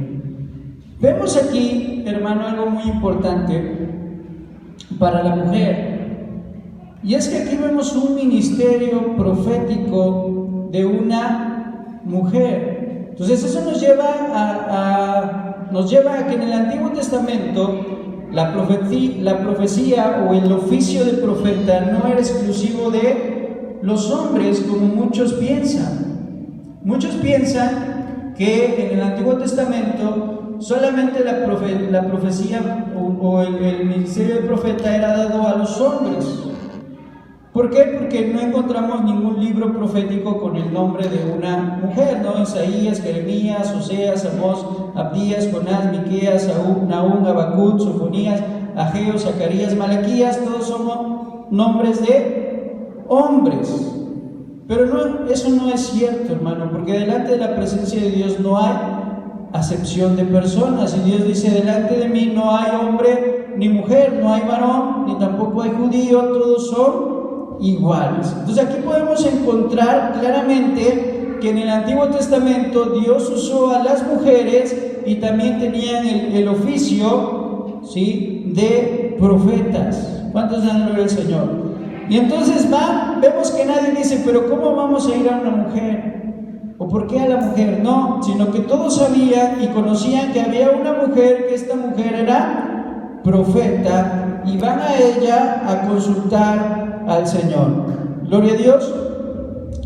Vemos aquí, hermano, algo muy importante para la mujer, y es que aquí vemos un ministerio profético de una mujer. Entonces eso nos lleva a que en el Antiguo Testamento la profecía o el oficio de profeta no era exclusivo de los hombres, como muchos piensan. Muchos piensan que en el Antiguo Testamento solamente la profecía o el ministerio de profeta era dado a los hombres. ¿Por qué? Porque no encontramos ningún libro profético con el nombre de una mujer, ¿no? Isaías, Jeremías, Oseas, Amós, Abdías, Jonás, Miqueas, Nahum, Habacuc, Sofonías, Ageo, Zacarías, Malaquías, todos son nombres de hombres. Pero eso no es cierto, hermano, porque delante de la presencia de Dios no hay acepción de personas. Y Dios dice, delante de mí no hay hombre ni mujer, no hay varón, ni tampoco hay judío, todos son iguales. Entonces aquí podemos encontrar claramente que en el Antiguo Testamento Dios usó a las mujeres y también tenían el oficio, ¿sí?, de profetas. ¿Cuántos dan gloria al Señor? Y entonces vemos que nadie dice, pero ¿cómo vamos a ir a una mujer? ¿O por qué a la mujer? No, sino que todos sabían y conocían que había una mujer, que esta mujer era profeta, y van a ella a consultar al Señor. Gloria a Dios.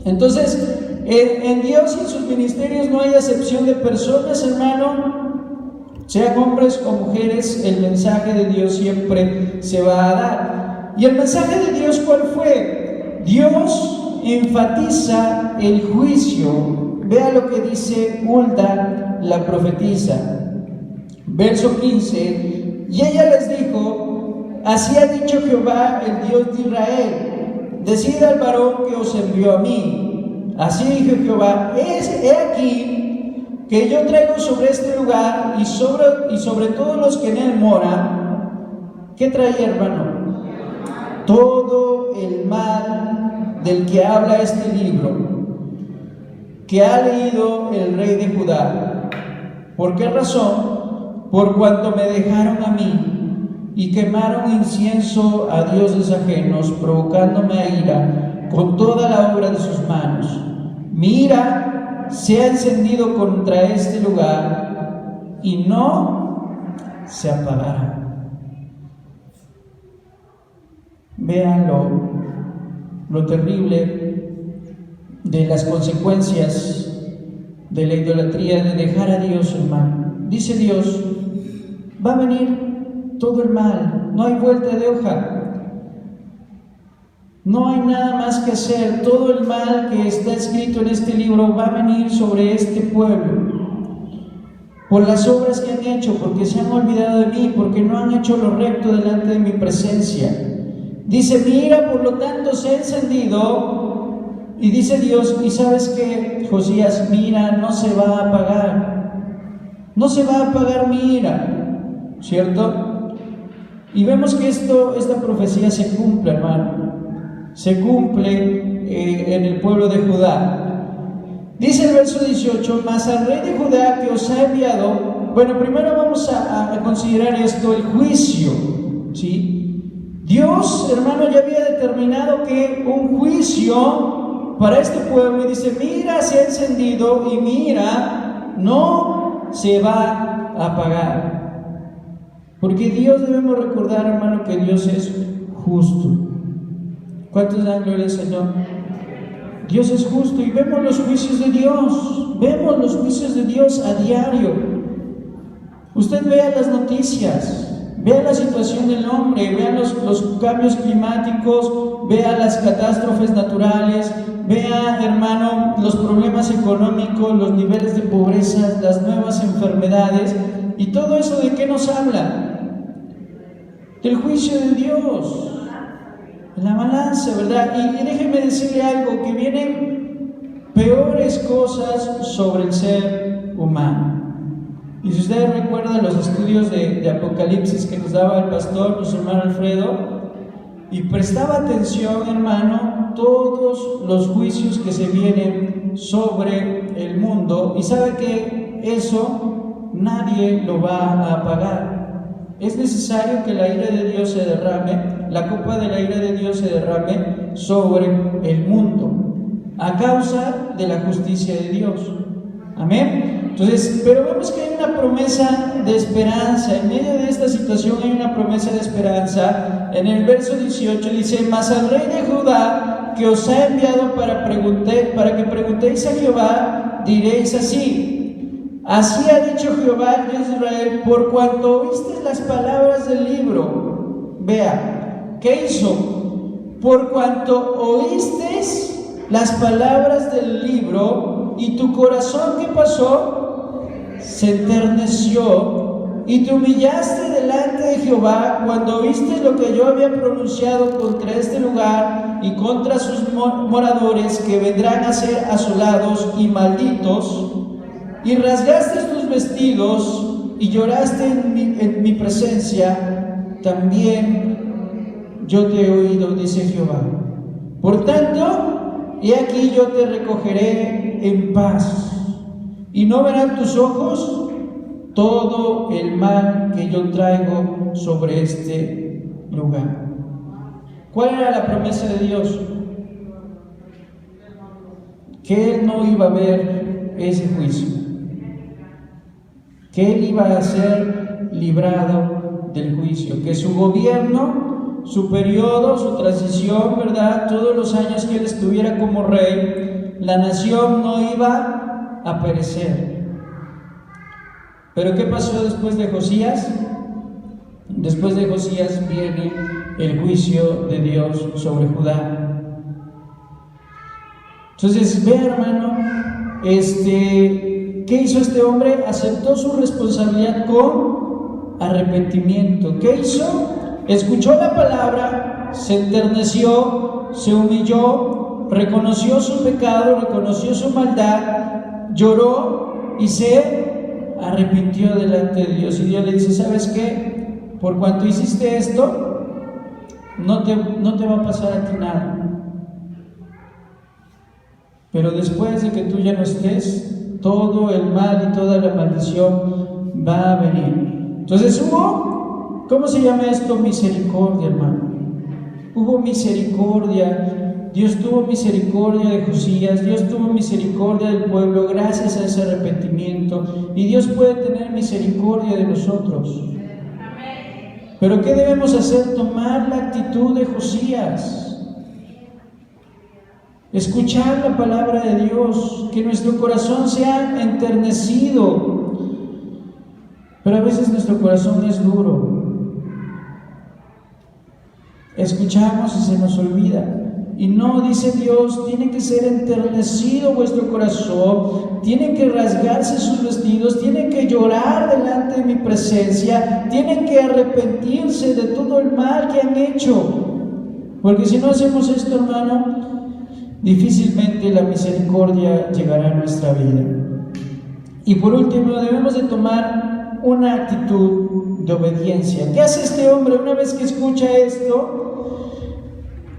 Entonces, en Dios y en sus ministerios no hay acepción de personas, hermano. Sean hombres o mujeres, el mensaje de Dios siempre se va a dar. ¿Y el mensaje de Dios cuál fue? Dios enfatiza el juicio. Vea lo que dice Hulda, la profetisa. Verso 15. Y ella les dijo, así ha dicho Jehová, el Dios de Israel, decid al varón que os envió a mí. Así dijo Jehová, he aquí que yo traigo sobre este lugar y sobre todos los que en él moran. ¿Qué trae, hermano? Todo el mal del que habla este libro, que ha leído el rey de Judá. ¿Por qué razón? Por cuanto me dejaron a mí y quemaron incienso a dioses ajenos, provocándome a ira con toda la obra de sus manos. Mi ira se ha encendido contra este lugar y no se apagará. Vean lo terrible de las consecuencias de la idolatría, de dejar a Dios, hermano. Dice Dios, va a venir todo el mal, no hay vuelta de hoja, no hay nada más que hacer. Todo el mal que está escrito en este libro va a venir sobre este pueblo por las obras que han hecho, porque se han olvidado de mí, porque no han hecho lo recto delante de mi presencia. Dice, mi ira por lo tanto se ha encendido, y dice Dios, y sabes que Josías, mi ira no se va a apagar, no se va a apagar mi ira, ¿cierto? Y vemos que esta profecía se cumple, hermano, se cumple en el pueblo de Judá. Dice el verso 18, mas al rey de Judá que os ha enviado. Bueno, primero vamos a considerar esto, el juicio, ¿sí? Dios, hermano, ya había determinado que un juicio para este pueblo y dice: mira, se ha encendido y mira, no se va a apagar. Porque Dios, debemos recordar, hermano, que Dios es justo. ¿Cuántos dan gloria al Señor? Dios es justo y vemos los juicios de Dios. Vemos los juicios de Dios a diario. Usted vea las noticias, vea la situación del hombre, vea los cambios climáticos, vea las catástrofes naturales, vea, hermano, los problemas económicos, los niveles de pobreza, las nuevas enfermedades. ¿Y todo eso de qué nos habla? Del juicio de Dios. La balanza, ¿verdad? Y déjenme decirle algo, que vienen peores cosas sobre el ser humano. Y si ustedes recuerdan los estudios de Apocalipsis que nos daba el pastor, nuestro hermano Alfredo, y prestaba atención, hermano, todos los juicios que se vienen sobre el mundo, y sabe que eso nadie lo va a apagar. Es necesario que la ira de Dios se derrame, la copa de la ira de Dios se derrame sobre el mundo, a causa de la justicia de Dios. Amén. Entonces, pero vemos que hay una promesa de esperanza. En medio de esta situación hay una promesa de esperanza. En el verso 18 dice: mas al rey de Judá, que os ha enviado para que preguntéis a Jehová, diréis así: así ha dicho Jehová, Dios de Israel, por cuanto oísteis las palabras del libro. Vea, ¿qué hizo? Por cuanto oísteis las palabras del libro, y tu corazón, ¿qué pasó? Se enterneció, y te humillaste delante de Jehová cuando oíste lo que yo había pronunciado contra este lugar y contra sus moradores, que vendrán a ser asolados y malditos. Y rasgaste tus vestidos y lloraste en mi presencia, también yo te he oído, dice Jehová. Por tanto, he aquí yo te recogeré en paz, y no verán tus ojos todo el mal que yo traigo sobre este lugar. ¿Cuál era la promesa de Dios? Que Él no iba a ver ese juicio, que Él iba a ser librado del juicio, que su gobierno, su periodo, su transición, ¿verdad?, todos los años que Él estuviera como rey, la nación no iba a perecer. Pero ¿qué pasó después de Josías? Después de Josías viene el juicio de Dios sobre Judá. Entonces, ve, hermano, ¿qué hizo este hombre? Aceptó su responsabilidad con arrepentimiento. ¿Qué hizo? Escuchó la palabra, se enterneció, se humilló, reconoció su pecado, reconoció su maldad, lloró y se arrepintió delante de Dios. Y Dios le dice: ¿sabes qué? Por cuanto hiciste esto, no te va a pasar a ti nada. Pero después de que tú ya no estés, todo el mal y toda la maldición va a venir. Entonces hubo, ¿cómo se llama esto? Misericordia, hermano. Hubo misericordia. Dios tuvo misericordia de Josías, Dios tuvo misericordia del pueblo gracias a ese arrepentimiento, y Dios puede tener misericordia de nosotros. Pero ¿qué debemos hacer? Tomar la actitud de Josías. Escuchar la palabra de Dios, que nuestro corazón sea enternecido. Pero a veces nuestro corazón es duro. Escuchamos y se nos olvida. Y no, dice Dios, tiene que ser enternecido vuestro corazón, tienen que rasgarse sus vestidos, tienen que llorar delante de mi presencia, tienen que arrepentirse de todo el mal que han hecho. Porque si no hacemos esto, hermano, difícilmente la misericordia llegará a nuestra vida. Y por último, debemos de tomar una actitud de obediencia. ¿Qué hace este hombre una vez que escucha esto?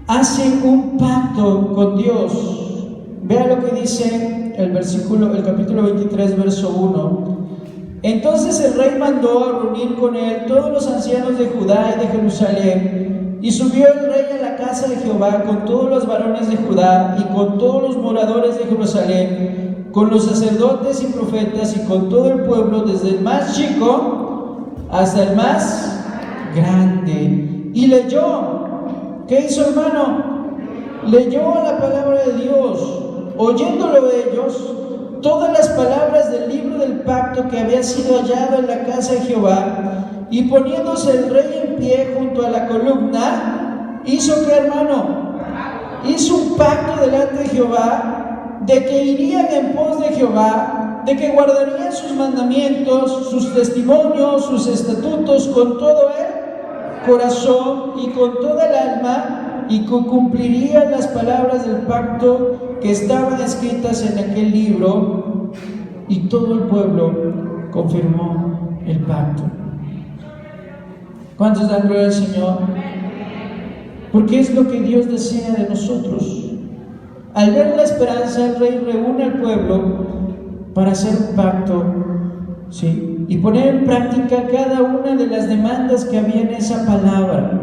Hace un pacto con Dios. Vea lo que dice el capítulo 23, verso 1. Entonces el rey mandó a reunir con él todos los ancianos de Judá y de Jerusalén, Y subió el rey a la casa de Jehová con todos los varones de Judá y con todos los moradores de Jerusalén, con los sacerdotes y profetas y con todo el pueblo, desde el más chico hasta el más grande. Y leyó. ¿Qué hizo, hermano? Leyó la palabra de Dios. Oyéndolo ellos, todas las palabras del libro del pacto que había sido hallado en la casa de Jehová, y poniéndose el rey en pie junto a la columna, ¿hizo qué, hermano? Hizo un pacto delante de Jehová, de que irían en pos de Jehová, de que guardarían sus mandamientos, sus testimonios, sus estatutos con todo el corazón y con toda el alma, y que cumplirían las palabras del pacto que estaban escritas en aquel libro. Y todo el pueblo confirmó el pacto. ¿Cuántos dan gloria al Señor? Porque es lo que Dios desea de nosotros. Al ver la esperanza, el rey reúne al pueblo para hacer un pacto, ¿sí? Y poner en práctica cada una de las demandas que había en esa palabra.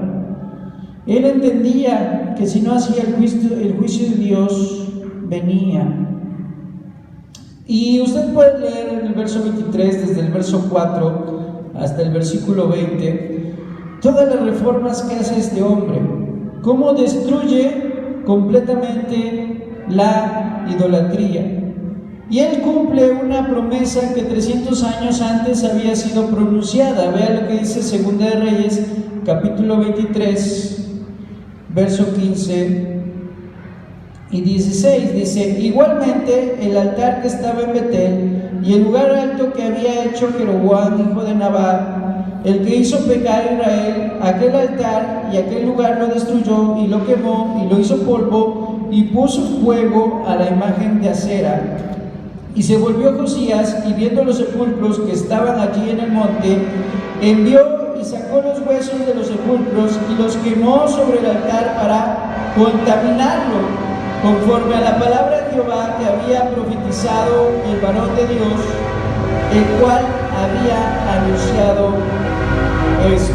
Él entendía que si no hacía el juicio de Dios venía. Y usted puede leer en el verso 23, desde el verso 4 hasta el versículo 20, todas las reformas que hace este hombre, cómo destruye completamente la idolatría. Y él cumple una promesa que 300 años antes había sido pronunciada. Vea lo que dice 2 de Reyes, capítulo 23, verso 15 y 16. Dice: igualmente el altar que estaba en Betel y el lugar alto que había hecho Jeroboam, hijo de Nabat, el que hizo pecar a Israel, aquel altar y aquel lugar lo destruyó y lo quemó y lo hizo polvo y puso fuego a la imagen de Acera. Y se volvió Josías, y viendo los sepulcros que estaban allí en el monte, envió y sacó los huesos de los sepulcros y los quemó sobre el altar para contaminarlo, conforme a la palabra de Jehová que había profetizado el varón de Dios, el cual había anunciado esto.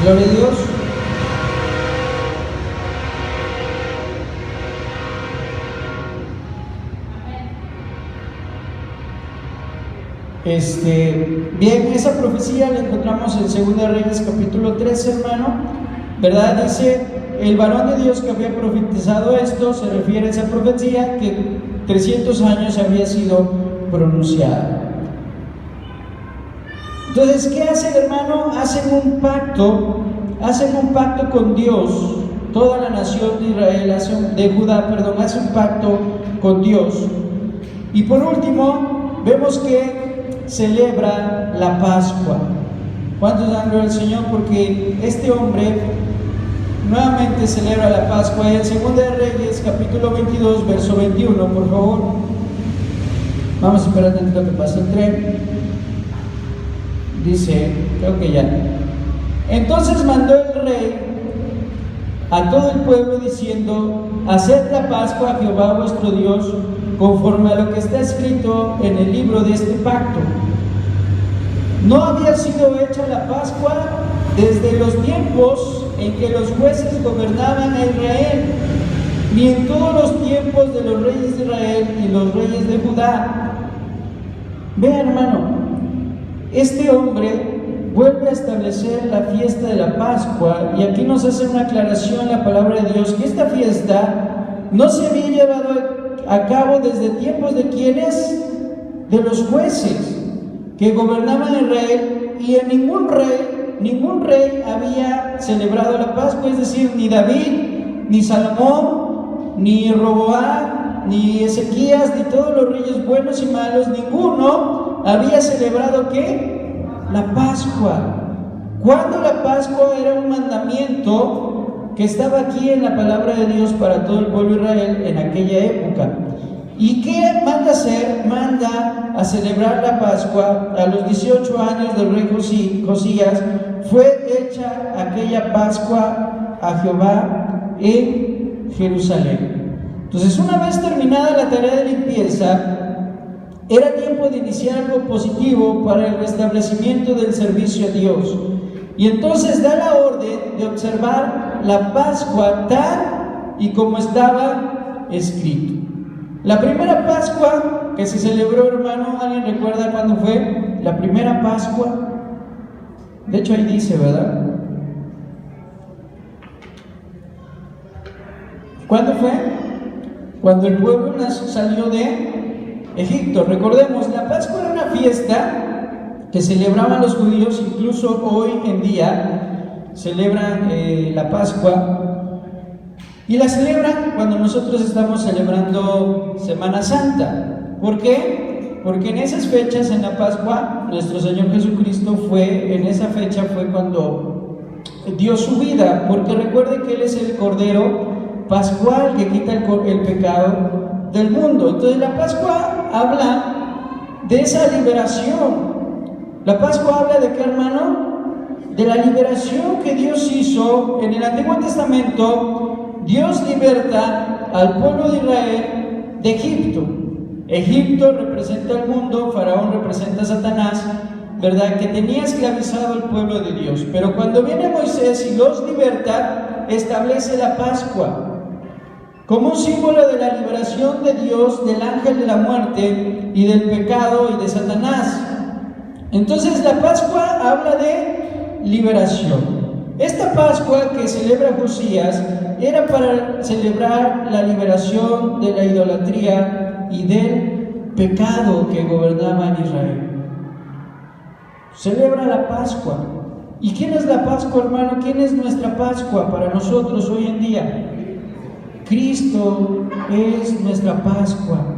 Gloria a Dios. Bien, esa profecía la encontramos en 2 Reyes capítulo 13, hermano, ¿verdad? Dice, el varón de Dios que había profetizado esto, se refiere a esa profecía que 300 años había sido pronunciada. Entonces, ¿qué hace el hermano? Hacen un pacto con Dios. Toda la nación de Israel, hace un pacto con Dios. Y por último, vemos que celebra la Pascua. ¿Cuántos dan gloria al Señor? Porque este hombre nuevamente celebra la Pascua. En 2 de Reyes, capítulo 22, verso 21, por favor. Vamos a esperar tantito que pase el tren. Dice, creo que ya. Entonces mandó el rey a todo el pueblo diciendo: haced la Pascua a Jehová vuestro Dios, conforme a lo que está escrito en el libro de este pacto. No había sido hecha la Pascua desde los tiempos en que los jueces gobernaban a Israel, ni en todos los tiempos de los reyes de Israel y los reyes de Judá. Vean, hermano, este hombre vuelve a establecer la fiesta de la Pascua, y aquí nos hace una aclaración la palabra de Dios, que esta fiesta no se había llevado a cabo desde tiempos de quienes, de los jueces que gobernaban Israel, y en ningún rey había celebrado la Pascua, es decir, ni David, ni Salomón, ni Roboam, ni Ezequías, ni todos los reyes buenos y malos, ninguno había celebrado ¿qué? La Pascua. Cuando la Pascua era un mandamiento que estaba aquí en la palabra de Dios para todo el pueblo de Israel en aquella época. ¿Y qué manda hacer? Manda a celebrar la Pascua a los 18 años del rey Josías. Fue hecha aquella Pascua a Jehová en Jerusalén. Entonces, una vez terminada la tarea de limpieza, Era tiempo de iniciar algo positivo para el restablecimiento del servicio a Dios. Y entonces da la orden de observar la Pascua tal y como estaba escrito. La primera Pascua que se celebró, hermano, ¿alguien recuerda cuándo fue? La primera Pascua. De hecho ahí dice, ¿verdad? ¿Cuándo fue? Cuando el pueblo salió de Egipto. Recordemos, la Pascua era una fiesta que celebraban los judíos, incluso hoy en día celebran la Pascua, y la celebran cuando nosotros estamos celebrando Semana Santa. ¿Por qué? Porque en esas fechas, en la Pascua, nuestro Señor Jesucristo en esa fecha fue cuando dio su vida, porque recuerde que Él es el Cordero Pascual que quita el pecado del mundo. Entonces la Pascua habla de esa liberación. La Pascua habla de qué, hermano? De la liberación que Dios hizo. En el Antiguo Testamento, Dios liberta al pueblo de Israel de Egipto. Egipto representa al mundo, Faraón representa a Satanás, ¿verdad? Que tenía esclavizado al pueblo de Dios. Pero cuando viene Moisés y los liberta, establece la Pascua como un símbolo de la liberación de Dios del ángel de la muerte y del pecado y de Satanás. Entonces la Pascua habla de liberación. Esta Pascua que celebra Josías era para celebrar la liberación de la idolatría y del pecado que gobernaba en Israel. Celebra la Pascua. ¿Y quién es la Pascua, hermano? ¿Quién es nuestra Pascua para nosotros hoy en día? Cristo es nuestra Pascua.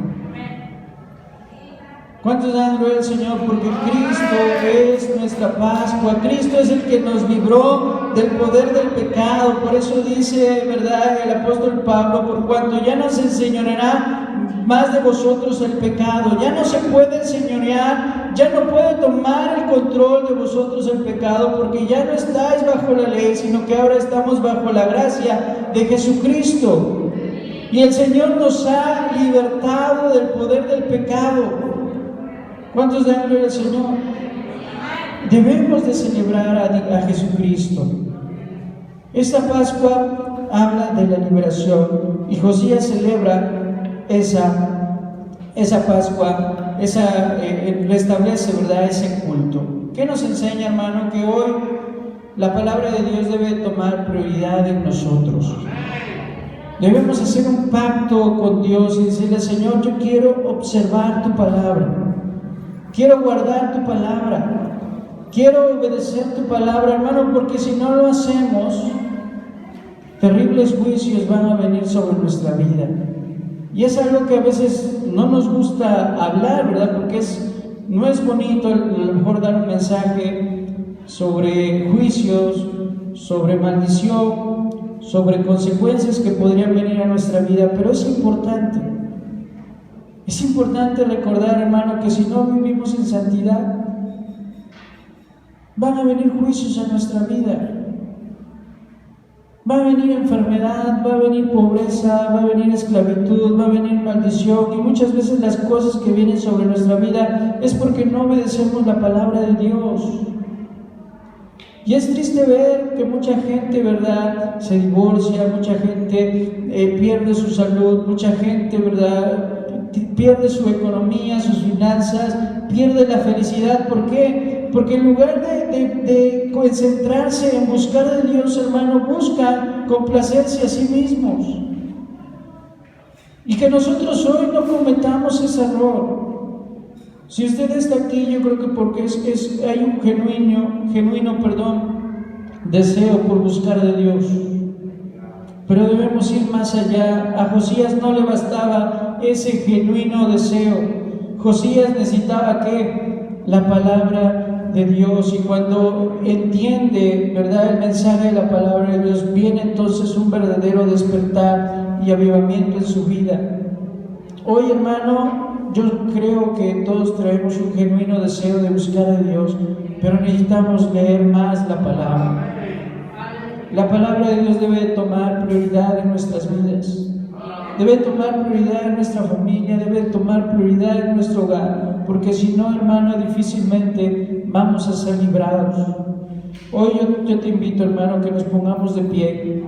¿Cuántos dan gloria al Señor? Porque Cristo es nuestra Pascua. Cristo es el que nos libró del poder del pecado. Por eso dice, ¿verdad?, el apóstol Pablo: por cuanto ya no se enseñoreará más de vosotros el pecado. Ya no se puede enseñorear, ya no puede tomar el control de vosotros el pecado, porque ya no estáis bajo la ley, sino que ahora estamos bajo la gracia de Jesucristo. Y el Señor nos ha libertado del poder del pecado. ¿Cuántos dan gloria al Señor? Debemos de celebrar a Jesucristo. Esta Pascua habla de la liberación, y Josías celebra esa Pascua, restablece, ¿verdad?, ese culto. ¿Qué nos enseña, hermano? Que hoy la palabra de Dios debe tomar prioridad en nosotros. Debemos hacer un pacto con Dios y decirle: Señor, yo quiero observar tu palabra, quiero guardar tu palabra, quiero obedecer tu palabra, hermano, porque si no lo hacemos, terribles juicios van a venir sobre nuestra vida. Y es algo que a veces no nos gusta hablar, ¿verdad? Porque no es bonito a lo mejor dar un mensaje sobre juicios, sobre maldición, sobre consecuencias que podrían venir a nuestra vida, pero es importante recordar, hermano, que si no vivimos en santidad, van a venir juicios a nuestra vida. Va a venir enfermedad, va a venir pobreza, va a venir esclavitud, va a venir maldición, y muchas veces las cosas que vienen sobre nuestra vida es porque no obedecemos la palabra de Dios. Y es triste ver que mucha gente, ¿verdad?, se divorcia, mucha gente pierde su salud, mucha gente, ¿verdad?, pierde su economía, sus finanzas, pierde la felicidad. ¿Por qué? Porque en lugar de concentrarse en buscar a Dios, hermano, buscan complacerse a sí mismos. Y que nosotros hoy no cometamos ese error. Si usted está aquí, yo creo que porque hay un genuino deseo por buscar de Dios. Pero debemos ir más allá. A Josías no le bastaba ese genuino deseo. Josías necesitaba ¿qué? La palabra de Dios. Y cuando entiende, ¿verdad?, el mensaje de la palabra de Dios, viene entonces un verdadero despertar y avivamiento en su vida. Hoy, hermano, yo creo que todos traemos un genuino deseo de buscar a Dios, pero necesitamos leer más la palabra. La palabra de Dios debe tomar prioridad en nuestras vidas. debe tomar prioridad en nuestra familia, debe tomar prioridad en nuestro hogar, porque si no, hermano, difícilmente vamos a ser librados. Hoy yo te invito, hermano, que nos pongamos de pie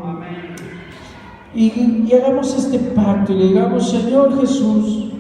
y hagamos este pacto y le digamos: Señor Jesús,